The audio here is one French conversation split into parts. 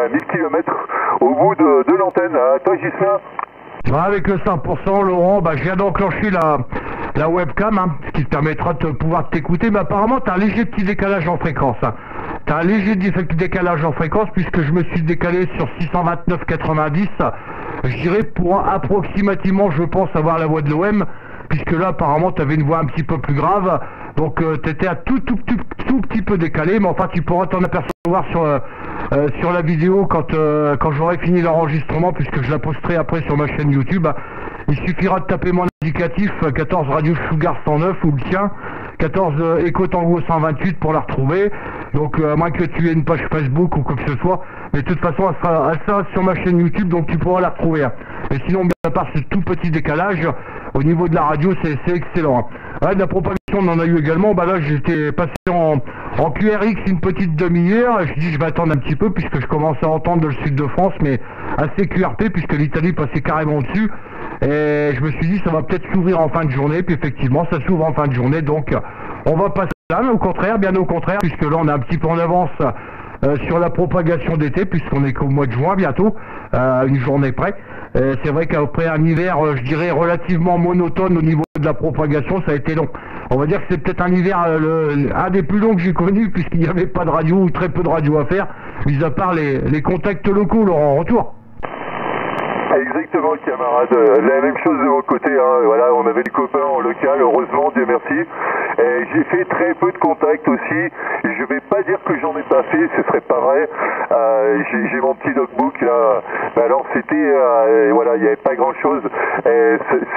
à 1000 km au bout de l'antenne. À toi, Gislain. Avec le 100%, Laurent, je viens d'enclencher la webcam, hein, ce qui te permettra de pouvoir t'écouter, mais apparemment tu as un léger petit décalage en fréquence. Hein. Tu as un léger décalage en fréquence puisque je me suis décalé sur 629,90, je dirais pour approximativement, je pense, avoir la voix de l'OM, puisque là apparemment tu avais une voix un petit peu plus grave, donc tu étais un tout petit peu décalé, mais enfin tu pourras t'en apercevoir sur la vidéo quand j'aurai fini l'enregistrement, puisque je la posterai après sur ma chaîne YouTube. Il suffira de taper mon indicatif 14 Radio Sugar 109 ou le tien 14 Echo Tango 128 pour la retrouver. Donc à moins que tu aies une page Facebook ou quoi que ce soit, mais de toute façon elle sera sur ma chaîne YouTube, donc tu pourras la retrouver. Et sinon, bien à part ce tout petit décalage, au niveau de la radio c'est excellent. Ouais, de la propagation on en a eu également. Là j'étais passé en QRX une petite demi-heure, je dis je vais attendre un petit peu puisque je commence à entendre le sud de France, mais assez QRP puisque l'Italie passait carrément dessus. Et je me suis dit ça va peut-être s'ouvrir en fin de journée, puis effectivement ça s'ouvre en fin de journée, donc on va passer là, mais au contraire, bien au contraire, puisque là on est un petit peu en avance sur la propagation d'été, puisqu'on est qu'au mois de juin bientôt, une journée près. C'est vrai qu'après un hiver, je dirais, relativement monotone au niveau de la propagation, ça a été long. On va dire que c'est peut-être un hiver un des plus longs que j'ai connu, puisqu'il n'y avait pas de radio ou très peu de radio à faire, mis à part les contacts locaux, Laurent, en retour. Exactement, camarade. La même chose de mon côté. Hein. Voilà, on avait les copains en local, heureusement, Dieu merci. J'ai fait très peu de contacts aussi. Je vais pas dire que j'en ai pas fait, ce serait pas vrai. J'ai mon petit logbook là. Alors c'était, voilà, il n'y avait pas grand chose.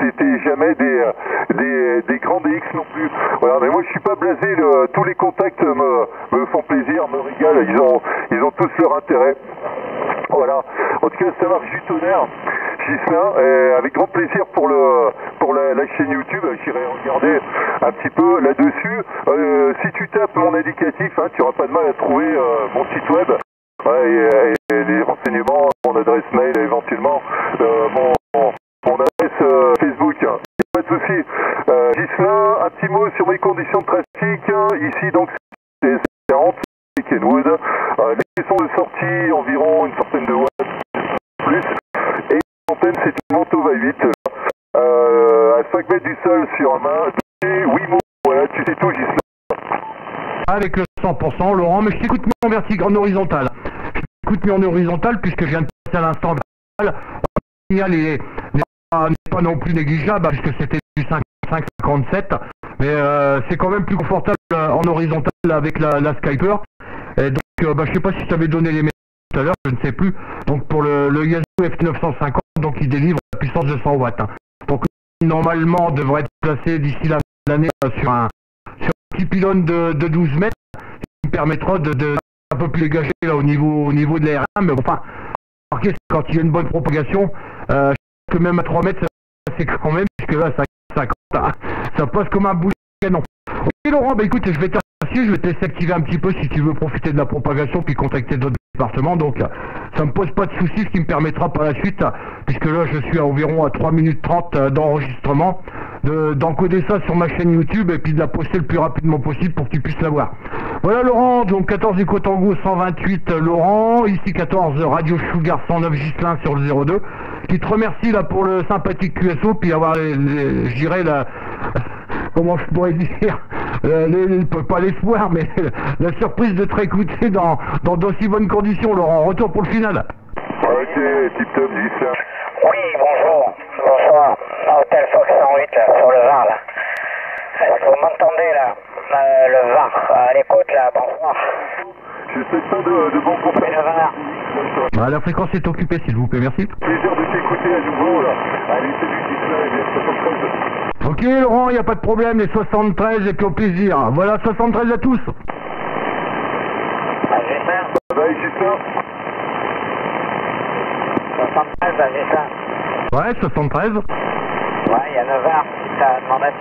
C'était jamais des grands DX non plus. Voilà, mais moi je suis pas blasé. Tous les contacts me font plaisir, me régalent. Ils ont tous leur intérêt. Voilà. En tout cas, ça marche du tonnerre, Gislain, avec grand plaisir pour la chaîne YouTube. J'irai regarder un petit peu là-dessus. Si tu tapes mon indicatif, hein, tu n'auras pas de mal à trouver mon site web. Ouais, et les renseignements, mon adresse mail éventuellement, mon adresse Facebook. Il n'y a pas de souci. Gislain, un petit mot sur mes conditions de trafic. Ici, donc, c'est 40. Kenwood, les sons de sortie environ une centaine de watts plus, et l'antenne c'est une Montova 8 à 5 mètres du sol sur un main, 8 mots, voilà, tu sais tout, Gislain. Avec le 100%, Laurent, mais je t'écoute mieux en vertical, en horizontal. Je t'écoute mieux en horizontal puisque je viens de passer à l'instant vertical. Le signal n'est pas non plus négligeable puisque c'était du 55-57, mais c'est quand même plus confortable en horizontal avec la Skyper. Et donc, je sais pas si tu avais donné les méthodes tout à l'heure, je ne sais plus. Donc pour le Yaesu F950, donc il délivre la puissance de 100 watts. Donc normalement, on devrait être placé d'ici l'année sur un petit pylône de 12 mètres, qui me permettra de un peu plus dégager là au niveau de l'AR1. Mais enfin, remarquez, quand il y a une bonne propagation, je pense que même à 3 mètres, c'est quand même, puisque là, ça passe comme un boulet de canon. Ok Laurent, écoute, je vais te laisser activer un petit peu si tu veux profiter de la propagation puis contacter d'autres départements, donc ça me pose pas de soucis, ce qui me permettra par la suite, puisque là je suis à environ à 3 minutes 30 d'enregistrement, d'encoder ça sur ma chaîne YouTube et puis de la poster le plus rapidement possible pour que tu puisses la voir. Voilà Laurent, donc 14 Echo Tango 128 Laurent, ici 14 Radio Sugar 109 Gislain sur le 02, qui te remercie là pour le sympathique QSO, puis avoir je dirais comment je pourrais dire, pas l'espoir, mais la surprise de te réécouter dans d'aussi bonnes conditions, Laurent. Retour pour le final. Ok, tip top, Gislain. Oui, bonjour. Bonsoir. Hôtel Fox 108, là, sur le Var, là. Est-ce que vous m'entendez, là? Le Var, à l'écoute, là, bonsoir. Je souhaite pas de bon confort. Le Var. La fréquence est occupée, s'il vous plaît, merci. Plaisir de t'écouter à nouveau, là. Allez, salut Gislain, et bien 73. Ok Laurent, il n'y a pas de problème, les 73 et puis au plaisir. Voilà, 73 à tous. Gislain. Ça va, Gislain? 73, Gislain. Ouais, 73. Ouais, il y a 9h. Ça demande à